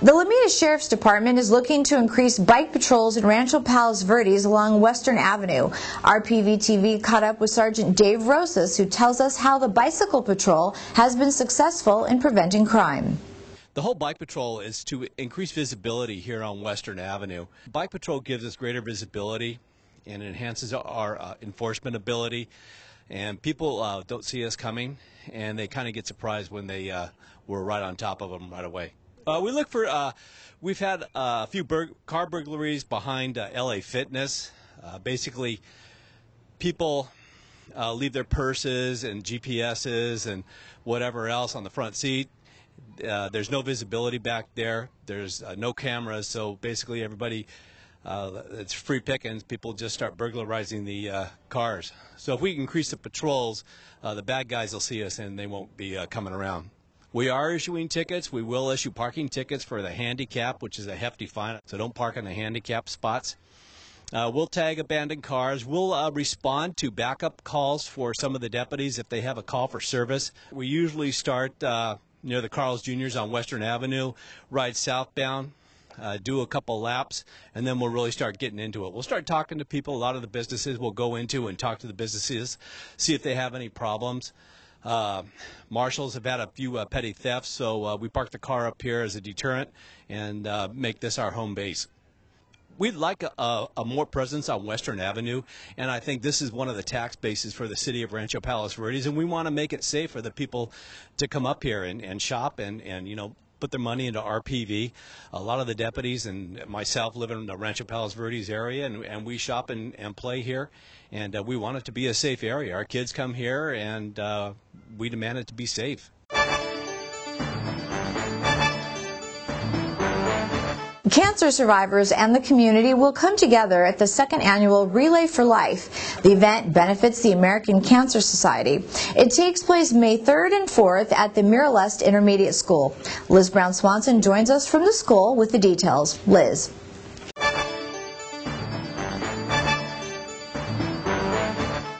The Lomita Sheriff's Department is looking to increase bike patrols in Rancho Palos Verdes along Western Avenue. Our PVTV caught up with Sergeant Dave Rosas, who tells us how the bicycle patrol has been successful in preventing crime. The whole bike patrol is to increase visibility here on Western Avenue. Bike patrol gives us greater visibility and enhances our enforcement ability. And people don't see us coming, and they kind of get surprised when we're right on top of them right away. We look for, we've had a few car burglaries behind LA Fitness. Basically, people leave their purses and GPSs and whatever else on the front seat. There's no visibility back there. There's no cameras, so basically everybody, it's free pickings. People just start burglarizing the cars. So if we increase the patrols, the bad guys will see us and they won't be coming around. We are issuing tickets. We will issue parking tickets for the handicap, which is a hefty fine, so don't park in the handicap spots. We'll tag abandoned cars. We'll respond to backup calls for some of the deputies if they have a call for service. We usually start near the Carl's Jr.'s on Western Avenue, ride southbound, do a couple laps, and then we'll really start getting into it. We'll start talking to people. A lot of the businesses we'll go into and talk to the businesses, see if they have any problems. Marshals have had a few petty thefts, so we park the car up here as a deterrent and make this our home base. We'd like a more presence on Western Avenue, and I think this is one of the tax bases for the city of Rancho Palos Verdes, and we want to make it safe for the people to come up here and shop and you know, put their money into RPV. A lot of the deputies and myself live in the Rancho Palos Verdes area, and we shop and play here, and we want it to be a safe area. Our kids come here, and we demand it to be safe. Cancer survivors and the community will come together at the second annual Relay for Life. The event benefits the American Cancer Society. It takes place May 3rd and 4th at the Miralest Intermediate School. Liz Brown Swanson joins us from the school with the details. Liz.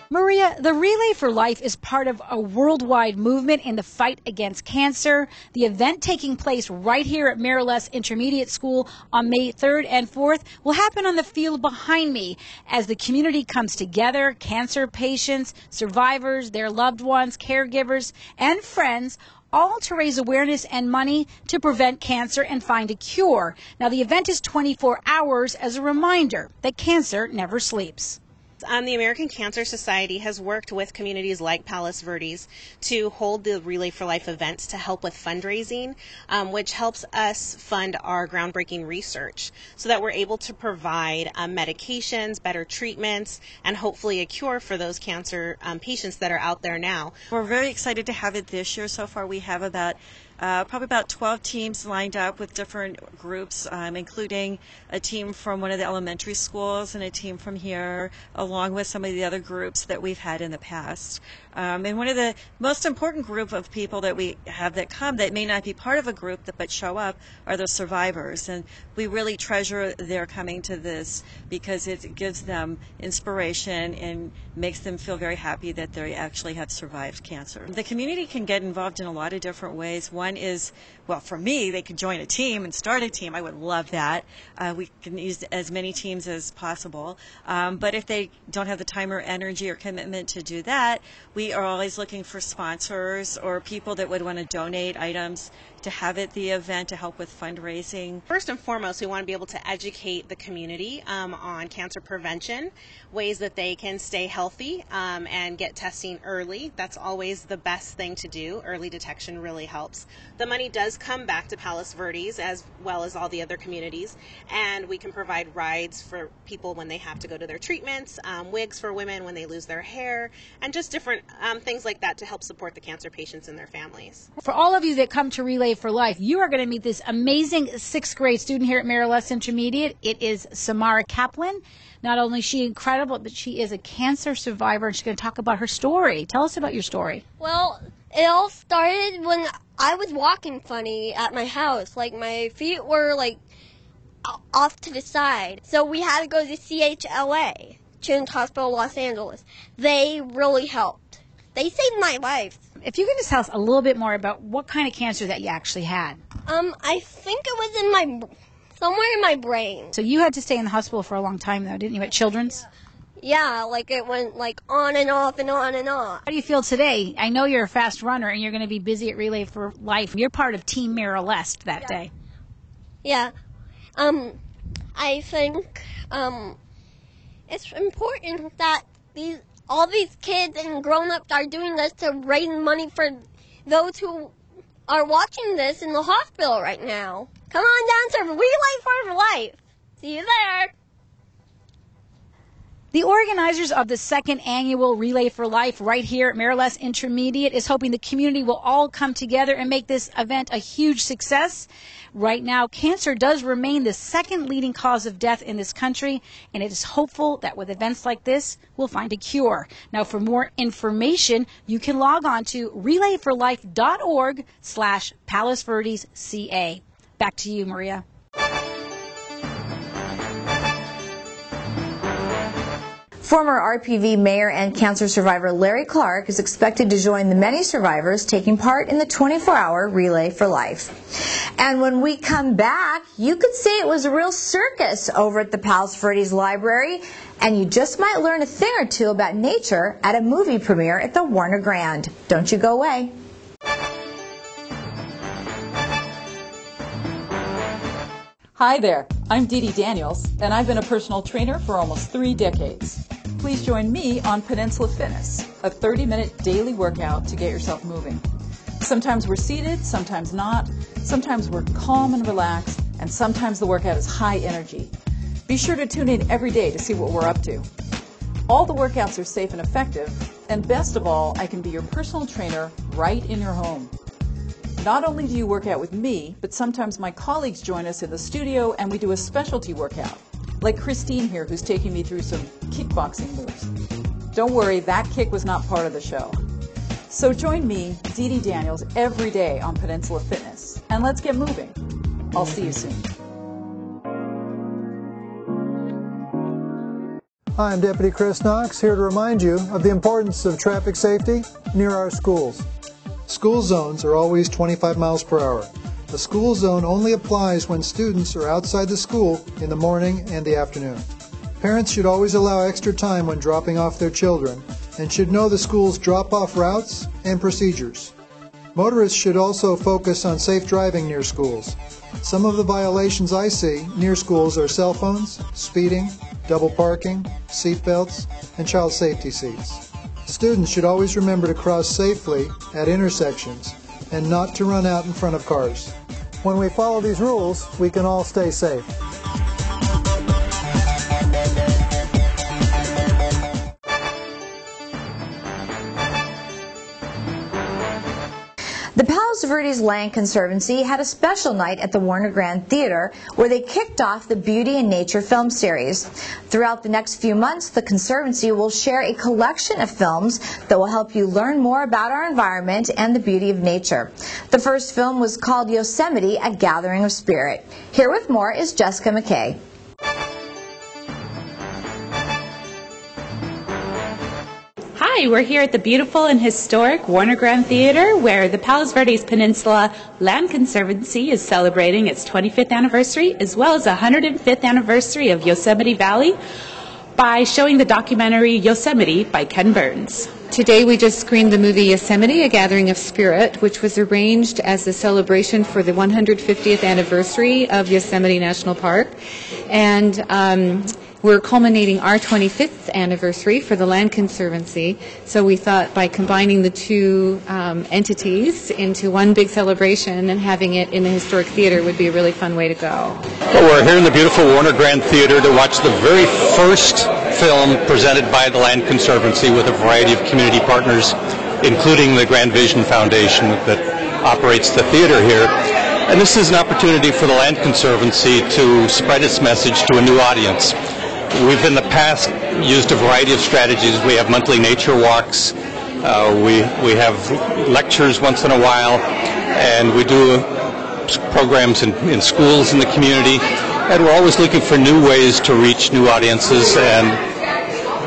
Maria, the Relay for Life is part of a worldwide movement in the fight against cancer. The event taking place right here at Miralest Intermediate School on May 3rd and 4th will happen on the field behind me as the community comes together, cancer patients, survivors, their loved ones, caregivers, and friends, all to raise awareness and money to prevent cancer and find a cure. Now, the event is 24 hours as a reminder that cancer never sleeps. The American Cancer Society has worked with communities like Palos Verdes to hold the Relay for Life events to help with fundraising, which helps us fund our groundbreaking research so that we're able to provide medications, better treatments, and hopefully a cure for those cancer patients that are out there now. We're very excited to have it this year. So far we have probably about 12 teams lined up with different groups, including a team from one of the elementary schools and a team from here, along with some of the other groups that we've had in the past. And one of the most important group of people that we have that come that may not be part of a group but show up are the survivors. And we really treasure their coming to this because it gives them inspiration and makes them feel very happy that they actually have survived cancer. The community can get involved in a lot of different ways. One is, well, for me, they could join a team and start a team. I would love that. We can use as many teams as possible. But if they don't have the time or energy or commitment to do that, we are always looking for sponsors or people that would want to donate items to have at the event to help with fundraising. First and foremost, we want to be able to educate the community on cancer prevention, ways that they can stay healthy and get testing early. That's always the best thing to do. Early detection really helps. The money does come back to Palos Verdes as well as all the other communities, and we can provide rides for people when they have to go to their treatments, wigs for women when they lose their hair, and just different things like that to help support the cancer patients and their families. For all of you that come to Relay for Life, you are going to meet this amazing 6th grade student here at Miralest Intermediate. It is Samara Kaplan. Not only is she incredible, but she is a cancer survivor, and she's going to talk about her story. Tell us about your story. Well, it all started when I was walking funny at my house. Like, my feet were, like, off to the side. So we had to go to CHLA, Children's Hospital, Los Angeles. They really helped. They saved my life. if you can just tell us a little bit more about what kind of cancer that you actually had. I think it was in somewhere in my brain. So you had to stay in the hospital for a long time, though, didn't you, at Children's? Yeah, like it went like on and off and on and off. How do you feel today? I know you're a fast runner and you're going to be busy at Relay for Life. You're part of Team Miralest that day. Yeah. I think it's important that all these kids and grown-ups are doing this to raise money for those who are watching this in the hospital right now. Come on down to Relay for Life. See you there. The organizers of the second annual Relay for Life right here at Miralest Intermediate is hoping the community will all come together and make this event a huge success. Right now, cancer does remain the second leading cause of death in this country, and it is hopeful that with events like this, we'll find a cure. Now, for more information, you can log on to relayforlife.org/Palos Verdes CA. Back to you, Maria. Former RPV mayor and cancer survivor Larry Clark is expected to join the many survivors taking part in the 24-hour Relay for Life. And when we come back, you could say it was a real circus over at the Palos Verdes Library, and you just might learn a thing or two about nature at a movie premiere at the Warner Grand. Don't you go away. Hi there, I'm Dee Dee Daniels, and I've been a personal trainer for almost 3 decades. Please join me on Peninsula Fitness, a 30-minute daily workout to get yourself moving. Sometimes we're seated, sometimes not. Sometimes we're calm and relaxed, and sometimes the workout is high energy. Be sure to tune in every day to see what we're up to. All the workouts are safe and effective, and best of all, I can be your personal trainer right in your home. Not only do you work out with me, but sometimes my colleagues join us in the studio and we do a specialty workout, like Christine here, who's taking me through some kickboxing moves. Don't worry, that kick was not part of the show. So join me, Dee Dee Daniels, every day on Peninsula Fitness, and let's get moving. I'll see you soon. Hi, I'm Deputy Chris Knox, here to remind you of the importance of traffic safety near our schools. School zones are always 25 miles per hour. A school zone only applies when students are outside the school in the morning and the afternoon. Parents should always allow extra time when dropping off their children and should know the school's drop-off routes and procedures. Motorists should also focus on safe driving near schools. Some of the violations I see near schools are cell phones, speeding, double parking, seat belts, and child safety seats. Students should always remember to cross safely at intersections and not to run out in front of cars. When we follow these rules, we can all stay safe. The Palos Verdes Land Conservancy had a special night at the Warner Grand Theater where they kicked off the Beauty and Nature film series. Throughout the next few months, the Conservancy will share a collection of films that will help you learn more about our environment and the beauty of nature. The first film was called Yosemite, A Gathering of Spirit. Here with more is Jessica McKay. Hi, we're here at the beautiful and historic Warner Grand Theater where the Palos Verdes Peninsula Land Conservancy is celebrating its 25th anniversary as well as 105th anniversary of Yosemite Valley by showing the documentary Yosemite by Ken Burns. Today we just screened the movie Yosemite, A Gathering of Spirit, which was arranged as a celebration for the 150th anniversary of Yosemite National Park. And we're culminating our 25th anniversary for the Land Conservancy, so we thought by combining the two entities into one big celebration and having it in a historic theater would be a really fun way to go. Well, we're here in the beautiful Warner Grand Theater to watch the very first film presented by the Land Conservancy with a variety of community partners, including the Grand Vision Foundation that operates the theater here. And this is an opportunity for the Land Conservancy to spread its message to a new audience. We've in the past used a variety of strategies. We have monthly nature walks, we have lectures once in a while, and we do programs in schools in the community, and we're always looking for new ways to reach new audiences and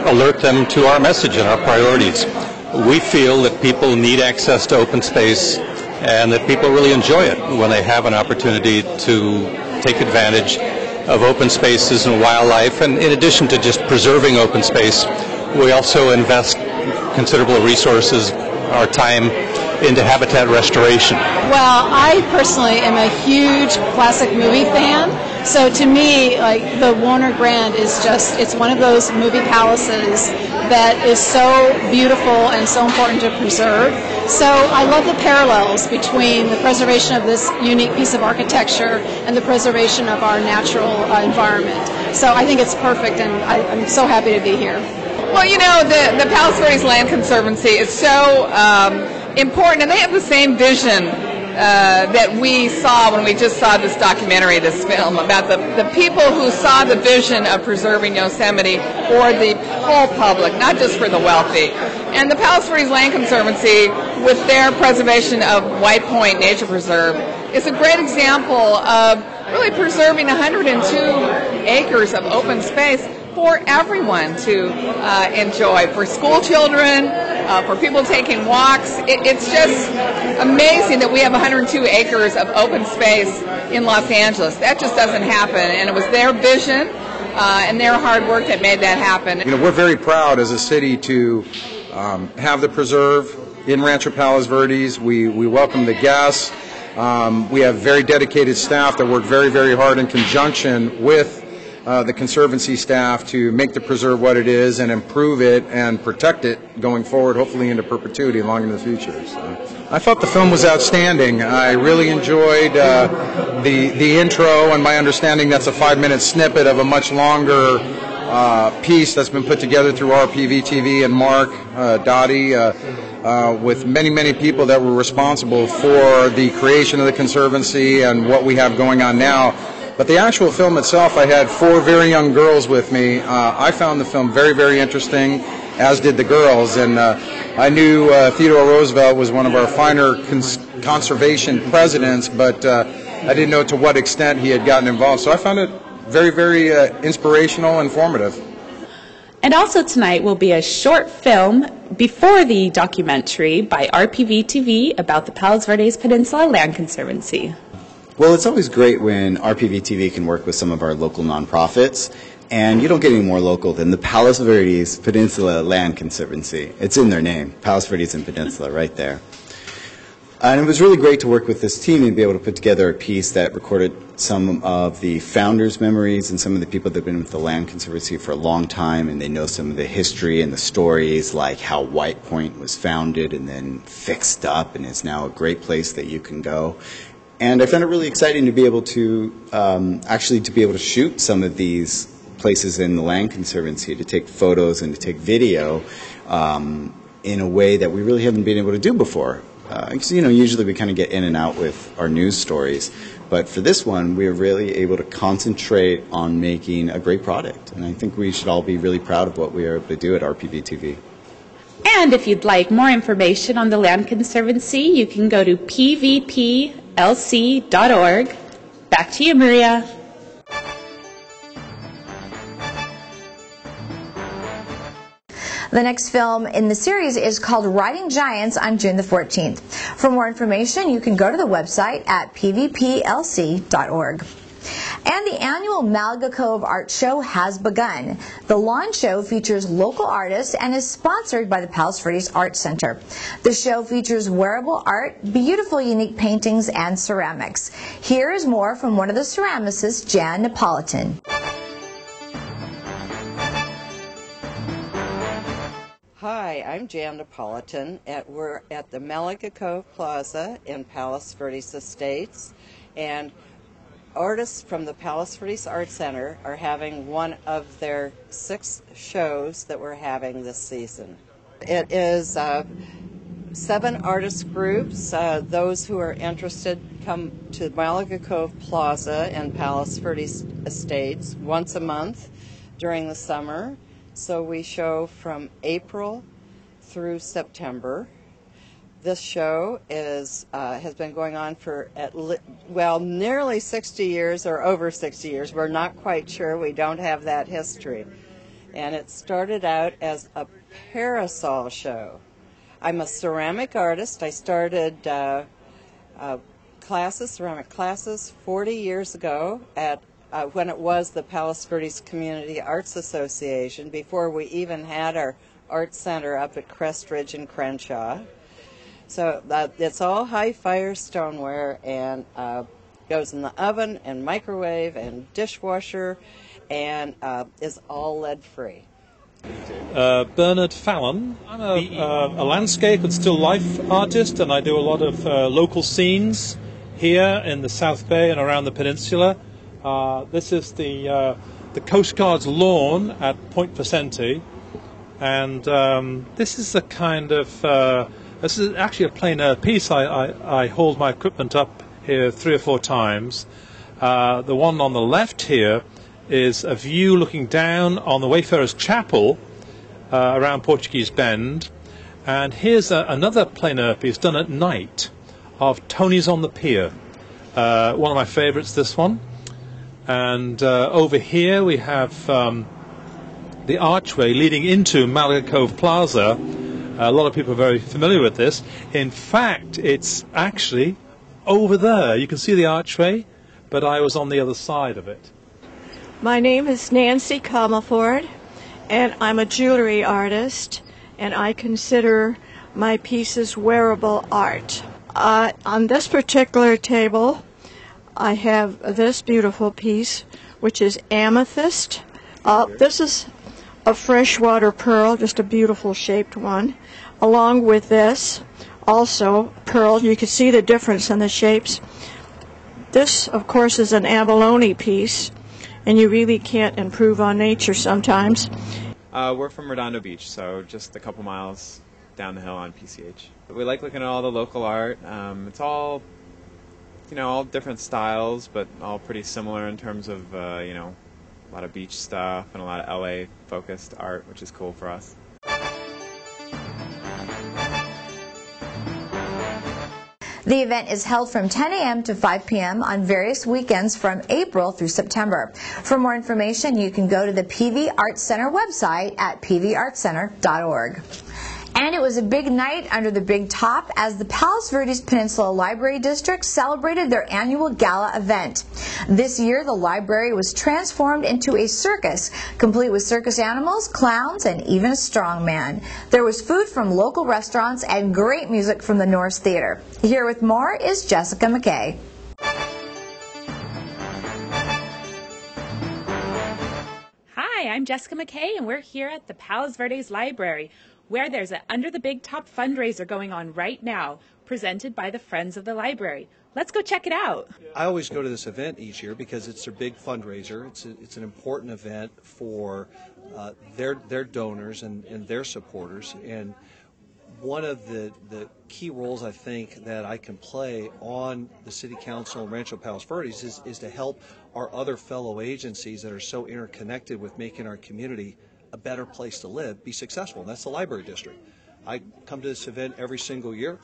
alert them to our message and our priorities. We feel that people need access to open space and that people really enjoy it when they have an opportunity to take advantage of open spaces and wildlife. And in addition to just preserving open space, we also invest considerable resources, our time, into habitat restoration. Well, I personally am a huge classic movie fan, so to me, like, the Warner Grand is just, it's one of those movie palaces that is so beautiful and so important to preserve. So I love the parallels between the preservation of this unique piece of architecture and the preservation of our natural environment. So I think it's perfect, and I'm so happy to be here. Well, you know, the Palos Verdes Land Conservancy is so important, and they have the same vision that we saw when we just saw this documentary, this film, about the people who saw the vision of preserving Yosemite for the whole public, not just for the wealthy. And the Palos Verdes Land Conservancy, with their preservation of White Point Nature Preserve, is a great example of really preserving 102 acres of open space for everyone to enjoy, for school children, for people taking walks. It's just amazing that we have 102 acres of open space in Los Angeles. That just doesn't happen, and it was their vision and their hard work that made that happen. You know, we're very proud as a city to have the preserve in Rancho Palos Verdes. We welcome the guests. We have very dedicated staff that work very, very hard in conjunction with the Conservancy staff to make the preserve what it is and improve it and protect it going forward, hopefully into perpetuity long into the future. So I thought the film was outstanding. I really enjoyed the intro, and my understanding that's a 5-minute snippet of a much longer piece that's been put together through RPV TV and Mark Dottie with many, many people that were responsible for the creation of the Conservancy and what we have going on now. But the actual film itself, I had 4 very young girls with me. I found the film very, very interesting, as did the girls. And I knew Theodore Roosevelt was one of our finer conservation presidents, but I didn't know to what extent he had gotten involved. So I found it very, very inspirational, informative. And also tonight will be a short film before the documentary by RPV TV about the Palos Verdes Peninsula Land Conservancy. Well, it's always great when RPV TV can work with some of our local nonprofits, and you don't get any more local than the Palos Verdes Peninsula Land Conservancy. It's in their name, Palos Verdes and Peninsula, right there. And it was really great to work with this team and be able to put together a piece that recorded some of the founders' memories and some of the people that have been with the Land Conservancy for a long time, and they know some of the history and the stories, like how White Point was founded and then fixed up and is now a great place that you can go. And I found it really exciting to be able to actually to be able to shoot some of these places in the Land Conservancy, to take photos and to take video in a way that we really haven't been able to do before. Because, you know, usually we kind of get in and out with our news stories, but for this one we were really able to concentrate on making a great product, and I think we should all be really proud of what we are able to do at RPV TV. And if you'd like more information on the Land Conservancy, you can go to PVPLC.org. Back to you, Maria. The next film in the series is called Riding Giants on June the 14th. For more information, you can go to the website at pvplc.org. And the annual Malaga Cove Art Show has begun. The lawn show features local artists and is sponsored by the Palos Verdes Art Center. The show features wearable art, beautiful unique paintings, and ceramics. Here is more from one of the ceramicists, Jan Napolitan. Hi, I'm Jan Napolitan. We're at the Malaga Cove Plaza in Palos Verdes Estates, and artists from the Palos Verdes Art Center are having one of their 6 shows that we're having this season. It is 7 artist groups. Those who are interested come to Malaga Cove Plaza in Palos Verdes Estates once a month during the summer. So we show from April through September. This show has been going on for nearly 60 years or over 60 years. We're not quite sure. We don't have that history. And it started out as a parasol show. I'm a ceramic artist. I started ceramic classes 40 years ago at when it was the Palos Verdes Community Arts Association, before we even had our art center up at Crest Ridge in Crenshaw. So it's all high fire stoneware, and goes in the oven and microwave and dishwasher, and is all lead free. Bernard Fallon. I'm a landscape and still life artist, and I do a lot of local scenes here in the South Bay and around the peninsula. This is the Coast Guard's lawn at Point Vicente, and this is a kind of this is actually a plein air piece. I hold my equipment up here 3 or 4 times. The one on the left here is a view looking down on the Wayfarers Chapel around Portuguese Bend, and here's another plein air piece done at night of Tony's on the Pier. One of my favorites, this one. And over here we have the archway leading into Malaga Cove Plaza. A lot of people are very familiar with this. In fact, it's actually over there. You can see the archway, but I was on the other side of it. My name is Nancy Comelford, and I'm a jewelry artist, and I consider my pieces wearable art. On this particular table, I have this beautiful piece, which is amethyst. This is a freshwater pearl, just a beautiful shaped one. Along with this, also pearl. You can see the difference in the shapes. This, of course, is an abalone piece, and you really can't improve on nature sometimes. We're from Redondo Beach, so just a couple miles down the hill on PCH. We like looking at all the local art. It's all, all different styles, but all pretty similar in terms of, a lot of beach stuff and a lot of LA-focused art, which is cool for us. The event is held from 10 a.m. to 5 p.m. on various weekends from April through September. For more information, you can go to the PV Arts Center website at pvartscenter.org. And it was a big night under the big top as the Palos Verdes Peninsula Library District celebrated their annual gala event. This year, the library was transformed into a circus, complete with circus animals, clowns, and even a strongman. There was food from local restaurants and great music from the Norse Theater. Here with more is Jessica McKay. Hi, I'm Jessica McKay, and we're here at the Palos Verdes Library, where there's an Under the Big Top fundraiser going on right now, presented by the Friends of the Library. Let's go check it out. I always go to this event each year because it's their big fundraiser. It's an important event for their donors and their supporters. And one of the key roles I think that I can play on the City Council and Rancho Palos Verdes is to help our other fellow agencies that are so interconnected with making our community a better place to live, be successful. And that's the library district. I come to this event every single year.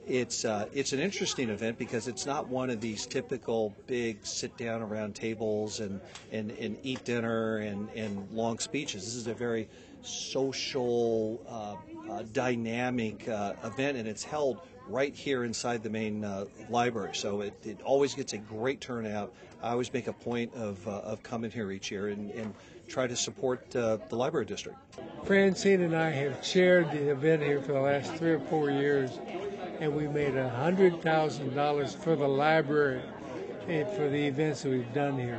It's an interesting event because it's not one of these typical big sit down around tables and eat dinner and long speeches. This is a very social, dynamic event, and it's held right here inside the main library. So it always gets a great turnout. I always make a point of coming here each year and try to support the library district. Francine and I have chaired the event here for the last 3 or 4 years, and we made $100,000 for the library and for the events that we've done here.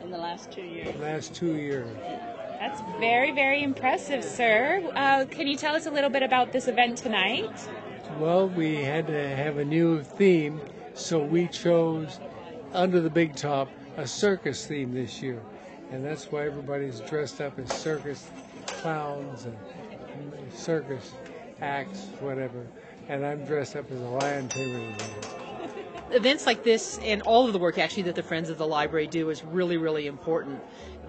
In the last 2 years? Last 2 years. That's very, very impressive, sir. Can you tell us a little bit about this event tonight? Well, we had to have a new theme, so we chose Under the Big Top, a circus theme this year. And that's why everybody's dressed up as circus clowns and circus acts, whatever. And I'm dressed up as a lion tamer today. Events like this and all of the work actually that the Friends of the Library do is really, really important.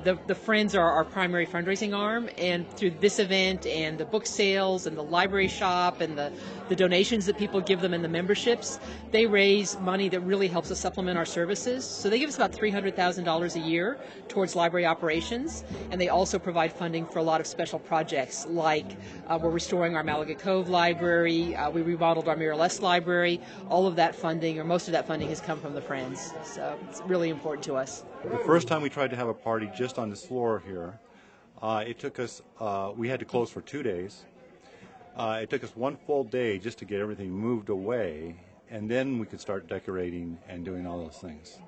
the Friends are our primary fundraising arm, and through this event and the book sales and the library shop and the donations that people give them and the memberships, they raise money that really helps us supplement our services. So they give us about $300,000 a year towards library operations, and they also provide funding for a lot of special projects, like we're restoring our Malaga Cove library, we remodeled our Miralles library. All of that funding, or most of that funding, has come from the Friends. So it's really important to us. The first time we tried to have a party just on this floor here, it took us, we had to close for 2 days. It took us 1 full day just to get everything moved away, and then we could start decorating and doing all those things.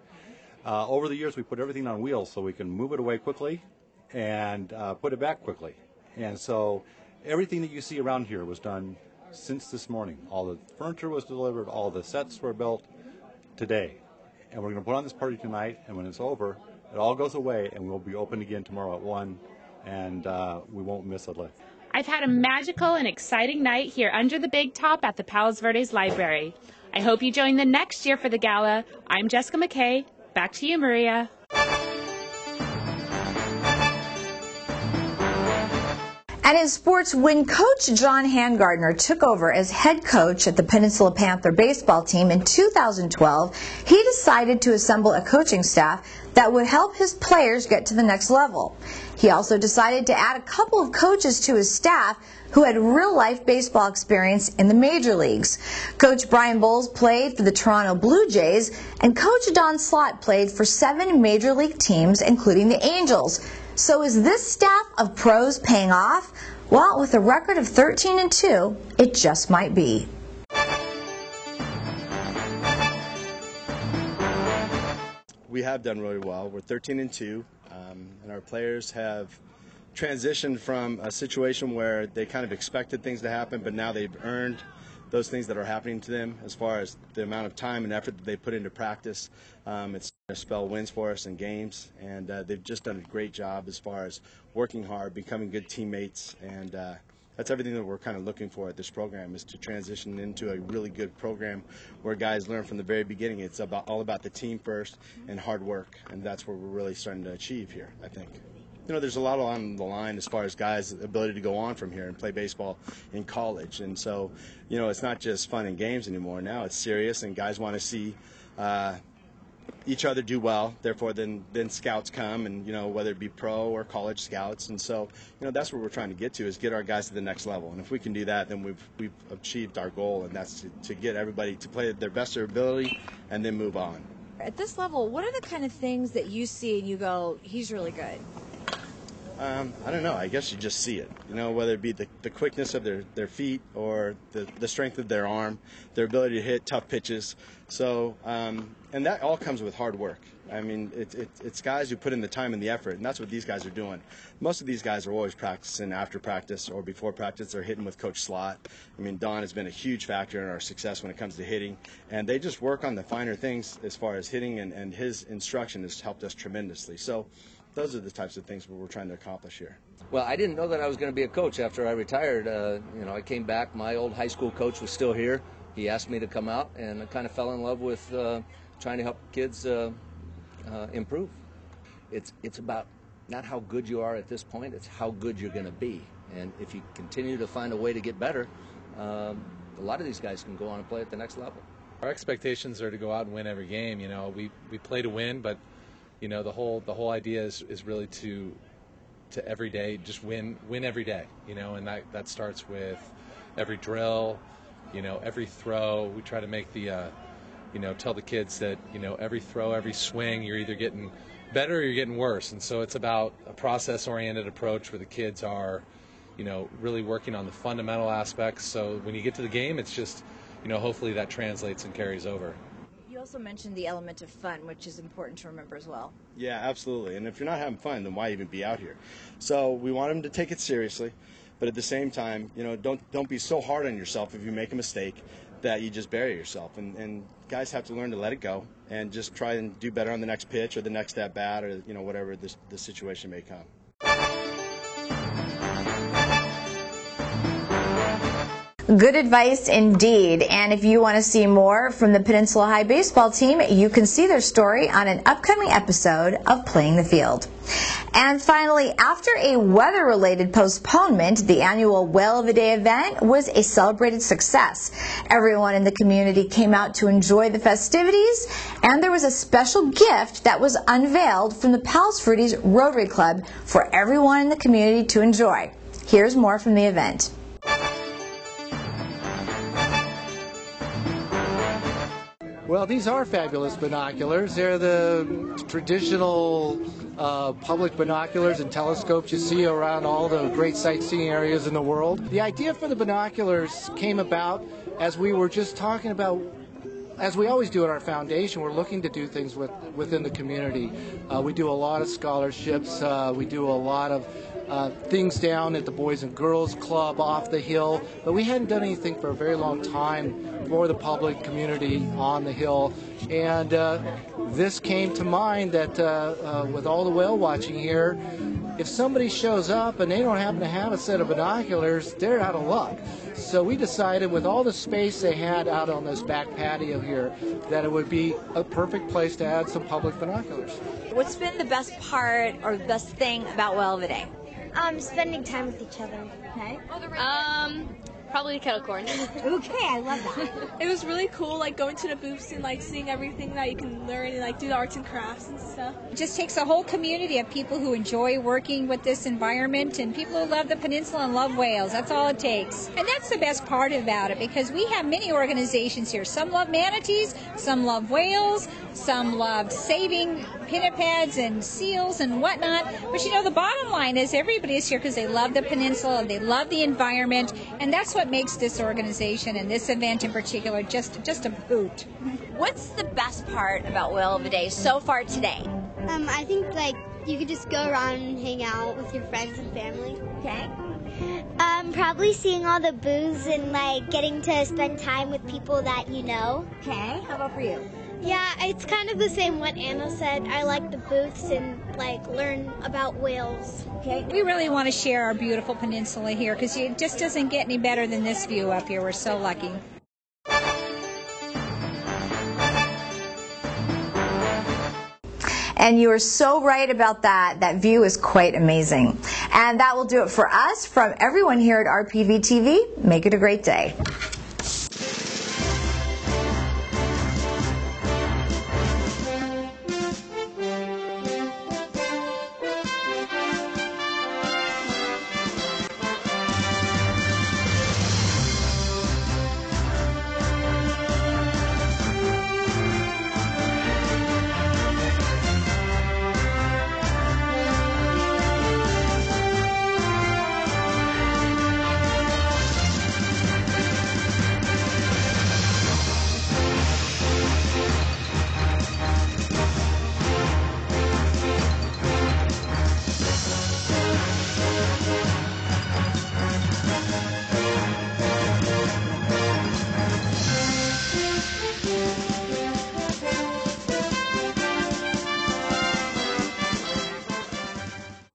Over the years, we put everything on wheels so we can move it away quickly and put it back quickly. And so everything that you see around here was done since this morning. All the furniture was delivered, all the sets were built today. And we're going to put on this party tonight, and when it's over, it all goes away, and we'll be open again tomorrow at 1, and we won't miss a lick. I've had a magical and exciting night here under the big top at the Palos Verdes Library. I hope you join the next year for the gala. I'm Jessica McKay. Back to you, Maria. And in sports, when Coach John Handgardner took over as head coach at the Peninsula Panther baseball team in 2012, he decided to assemble a coaching staff that would help his players get to the next level. He also decided to add a couple of coaches to his staff who had real-life baseball experience in the major leagues. Coach Brian Bowles played for the Toronto Blue Jays, and Coach Don Slott played for 7 major league teams, including the Angels. So is this staff of pros paying off? Well, with a record of 13-2, it just might be. We have done really well. We're 13-2, and our players have transitioned from a situation where they kind of expected things to happen, but now they've earned those things that are happening to them as far as the amount of time and effort that they put into practice. It's going to spell wins for us in games, and they've just done a great job as far as working hard, becoming good teammates, and that's everything that we're kind of looking for at this program, is to transition into a really good program where guys learn from the very beginning. It's all about the team first and hard work, and that's what we're really starting to achieve here, I think. You know, there's a lot on the line as far as guys' ability to go on from here and play baseball in college. And so, you know, it's not just fun and games anymore. Now it's serious, and guys want to see each other do well. Therefore, then scouts come, and, you know, whether it be pro or college scouts. And so, you know, that's what we're trying to get to, is get our guys to the next level. And if we can do that, then we've achieved our goal, and that's to get everybody to play their best of their ability and then move on. At this level, what are the kind of things that you see and you go, he's really good? I don't know. I guess you just see it. You know, whether it be the quickness of their feet or the strength of their arm, their ability to hit tough pitches. So, and that all comes with hard work. I mean, it's guys who put in the time and the effort, and that's what these guys are doing. Most of these guys are always practicing after practice or before practice. They're hitting with Coach Slott. I mean, Don has been a huge factor in our success when it comes to hitting, and they just work on the finer things as far as hitting, and his instruction has helped us tremendously. So those are the types of things we're trying to accomplish here. Well, I didn't know that I was going to be a coach after I retired. You know, I came back. My old high school coach was still here. He asked me to come out, and I kind of fell in love with trying to help kids improve. It's about not how good you are at this point, it's how good you're going to be. And if you continue to find a way to get better, a lot of these guys can go on and play at the next level. Our expectations are to go out and win every game. You know, we play to win, but you know, the whole idea is really to every day just win every day. You know, and that starts with every drill, you know, every throw. We try to make the you know, tell the kids that, you know, every throw, every swing, you're either getting better or you're getting worse. And so it's about a process-oriented approach where the kids are, you know, really working on the fundamental aspects. So when you get to the game, it's just, you know, hopefully that translates and carries over. You also mentioned the element of fun, which is important to remember as well. Yeah, absolutely. And if you're not having fun, then why even be out here? So we want them to take it seriously, but at the same time, you know, don't be so hard on yourself if you make a mistake that you just bury yourself. And guys have to learn to let it go and just try and do better on the next pitch or the next at bat, or, you know, whatever the situation may come. Good advice indeed. And if you want to see more from the Peninsula High baseball team, you can see their story on an upcoming episode of Playing the Field. And finally, after a weather-related postponement, the annual Whale of the Day event was a celebrated success. Everyone in the community came out to enjoy the festivities, and there was a special gift that was unveiled from the Palos Verdes Rotary Club for everyone in the community to enjoy. Here's more from the event. Well, these are fabulous binoculars. They're the traditional public binoculars and telescopes you see around all the great sightseeing areas in the world. The idea for the binoculars came about as we were just talking about, as we always do at our foundation, we're looking to do things within the community. We do a lot of scholarships. We do a lot of things down at the Boys and Girls Club off the hill, but we hadn't done anything for a very long time for the public community on the hill. And this came to mind that with all the whale watching here, if somebody shows up and they don't happen to have a set of binoculars, they're out of luck. So we decided, with all the space they had out on this back patio here, that it would be a perfect place to add some public binoculars. What's been the best part or the best thing about Whale of the Day? Spending time with each other. Okay. Probably kettle corn. Okay, I love that. It was really cool, like going to the booths and like seeing everything that you can learn and like do the arts and crafts and stuff. It just takes a whole community of people who enjoy working with this environment and people who love the peninsula and love whales. That's all it takes. And that's the best part about it, because we have many organizations here. Some love manatees, some love whales, some love saving pinnipeds and seals and whatnot. But you know, the bottom line is everybody's here because they love the peninsula, they love the environment, and that's what makes this organization and this event in particular just a hoot. What's the best part about Whale of the Day so far today? I think like you could just go around and hang out with your friends and family. Okay. Probably seeing all the booths and like getting to spend time with people that you know. Okay. How about for you? Yeah, it's kind of the same what Anna said. I like the booths and like learn about whales. Okay. We really want to share our beautiful peninsula here because it just doesn't get any better than this view up here. We're so lucky. And you are so right about that. That view is quite amazing. And that will do it for us. From everyone here at RPV TV, make it a great day.